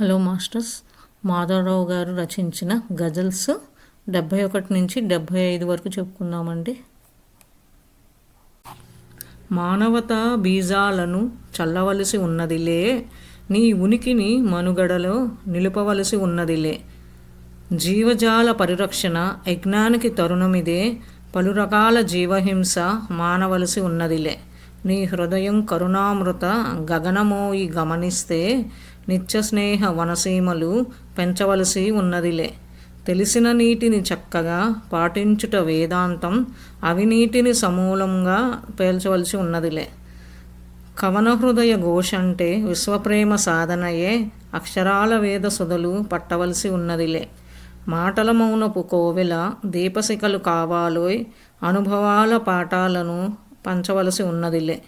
Hello masters. Madhavarao గారు రచించిన ghazals 71 నుంచి 75 వరకు చెప్పుకుందామండి. మానవతా బీజాలను చల్లవలసి ఉన్నదిలే, నీ ఉనికిని మనుగడలో నిలుపవలసి ఉన్నదిలే. జీవజాల పరిరక్షణ యజ్ఞానికి తరుణమిదే, పలు రకాల జీవహింస మానవలసి ఉన్నదిలే. నీ హృదయం కరుణామృత గగనమోయి గమనిస్తే, నిత్యస్నేహ వనసీమలు పెంచవలసి ఉన్నదిలే. తెలిసిన నీటిని చక్కగా పాటించుట వేదాంతం, అవినీటిని సమూలంగా పేల్చవలసి ఉన్నదిలే. కవన హృదయ ఘోషంటే విశ్వప్రేమ సాధనయే, అక్షరాల వేద సుధలు పట్టవలసి ఉన్నదిలే. మాటల మౌనపు కోవెల దీపశిఖలు కావాలోయ్, అనుభవాల పాఠాలను పంచవలసి ఉన్నదిలే.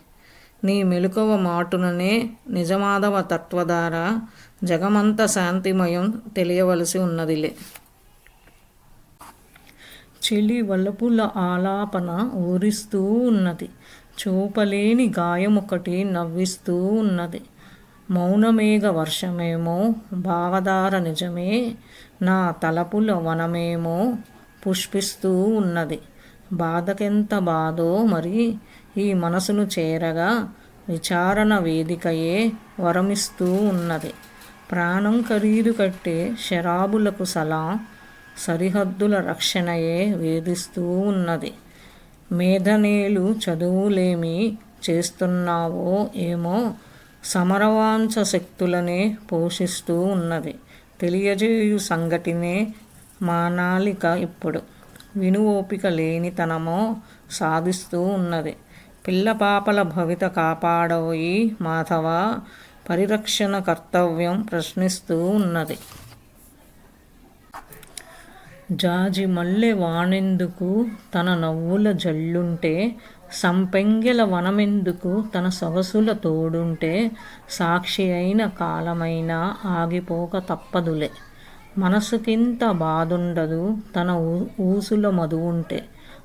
నీ మెలకువ మాటుననే నిజమాధవ తత్వధార, జగమంత శాంతిమయం తెలియవలసి ఉన్నదిలే. చెలి వలపుల ఆలాపన ఊరిస్తూ ఉన్నది, చూపలేని గాయమొకటి నవ్విస్తూ ఉన్నది. మౌనమేఘ వర్షమేమో భావధార నిజమే, నా తలపుల వనమేమో పుష్పిస్తూ ఉన్నది. బాధకెంత బాధో మరి ఈ మనసును చేరగా, విచారణ వేదికయే వరమిస్తూ ఉన్నది. ప్రాణం ఖరీదు కట్టే శరాబులకు సలాం, సరిహద్దుల రక్షణయే వేధిస్తూ ఉన్నది. మేధనేలు చదువులేమి చేస్తున్నావో ఏమో, సమరవాంఛ శక్తులనే పోషిస్తూ ఉన్నది. తెలియజేయు సంగటినే మానాలిక ఇప్పుడు, విను ఓపిక లేనితనమో సాధిస్తూ ఉన్నది. పిల్లపాపల భవిత కాపాడోయి మాధవ, పరిరక్షణ కర్తవ్యం ప్రశ్నిస్తూ ఉన్నది. జాజి మల్లె వానెందుకు తన నవ్వుల జల్లుంటే, సంపెంగెల వనమెందుకు తన సొగసుల తోడుంటే, సాక్షి అయిన కాలమైనా ఆగిపోక తప్పదులే. మనసుకింత బాధుండదు తన ఊసుల మధువుంటే,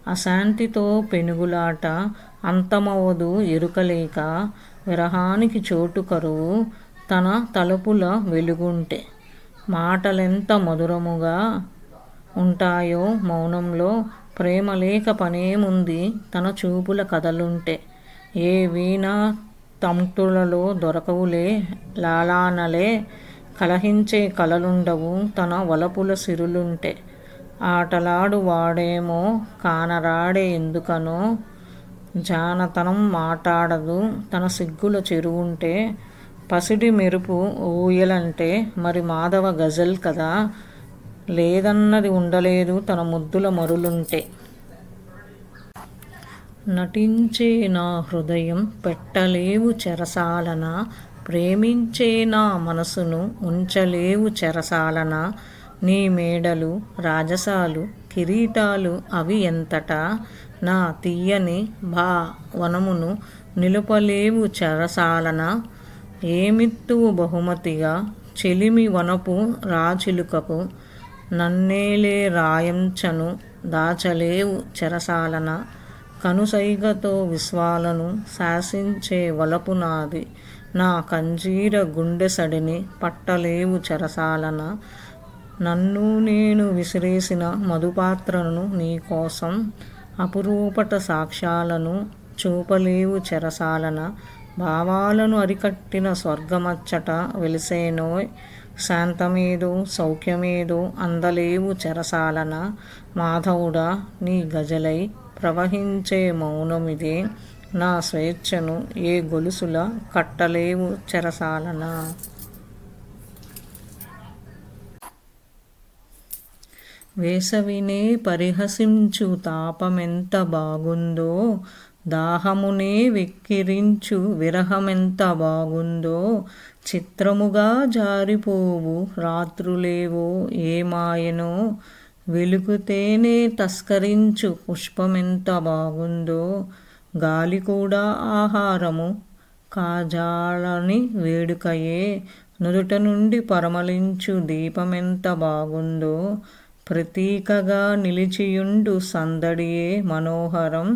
అశాంతితో పెనుగులాట అంతమవదు ఎరుకలేక, విరహానికి చోటు కరువు తన తలుపుల వెలుగుంటే. మాటలెంత మధురముగా ఉంటాయో మౌనంలో, ప్రేమలేక పనేముంది తన చూపుల కథలుంటే. ఏ వీణా తంతులలో దొరకవులే లాలానలే, కలహించే కలలుండవు తన వలపుల సిరులుంటే. ఆటలాడు వాడేమో కానరాడే ఎందుకనో, జానతనం మాటాడదు తన సిగ్గుల చెరువుంటే. పసిడి మెరుపు ఊయలంటే మరి మాధవ గజల్ కదా, లేదన్నది ఉండలేదు తన ముద్దుల మరులుంటే. నటించే నా హృదయం పెట్టలేవు చెరసాలన, ప్రేమించే నా మనసును ఉంచలేవు చెరసాలన. నీ మేడలు రాజసాలు కిరీటాలు అవి ఎంతటా, నా తీయని వనమును నిలుపలేవు చెరసాలన. ఏమిత్తువు బహుమతిగా చెలిమి వనపు రాచిలుకకు, నన్నేలే రాయంచను దాచలేవు చెరసాలన. కనుసైగతో విశ్వాలను శాసించే వలపు నాది, నా కంజీర గుండెసడిని పట్టలేవు చెరసాలన. నన్ను నేను విసిరేసిన మధుపాత్రను నీకోసం, అపురూపట సాక్ష్యాలను చూపలేవు చెరసాలన. భావాలను అరికట్టిన స్వర్గమచ్చట వెలిసేనోయ్, శాంతమేదో సౌఖ్యమేదో అందలేవు చెరసాలన. మాధవుడా నీ గజలై ప్రవహించే మౌనమిదే, నా స్వేచ్ఛను ఏ గొలుసుల కట్టలేవు చెరసాలన. వేసవినే పరిహసించు తాపమెంత బాగుందో, దాహమునే వెక్కిరించు విరహమెంత బాగుందో. చిత్రముగా జారిపోవు రాత్రులేవో ఏమాయనో, వెలుగుతేనే తస్కరించు పుష్పమెంత బాగుందో. గాలి కూడా ఆహారము కాజాలని వేడుకయే, నుదుట నుండి పరమలించు దీపమెంత బాగుందో. ప్రతీకగా నిలిచియుండు సందడియే మనోహరం,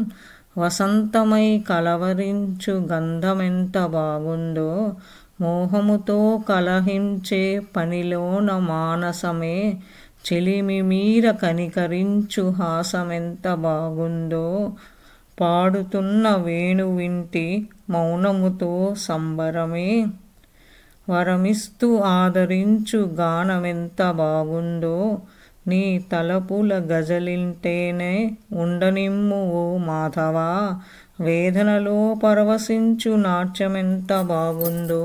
వసంతమై కలవరించు గంధమెంత బాగుందో. మోహముతో కలహించే పనిలోన మానసమే చెలిమి మీర కనికరించు హాసమెంత బాగుందో. పాడుతున్న వేణువింటి మౌనముతో సంబరమే వరమిస్తూ ఆదరించు గానమెంత బాగుందో. నీ తలపుల గజలింటేనే ఉండనిమ్ము ఓ మాధవా, వేదనలో పరవశించు నాట్యమెంత బాగుందో.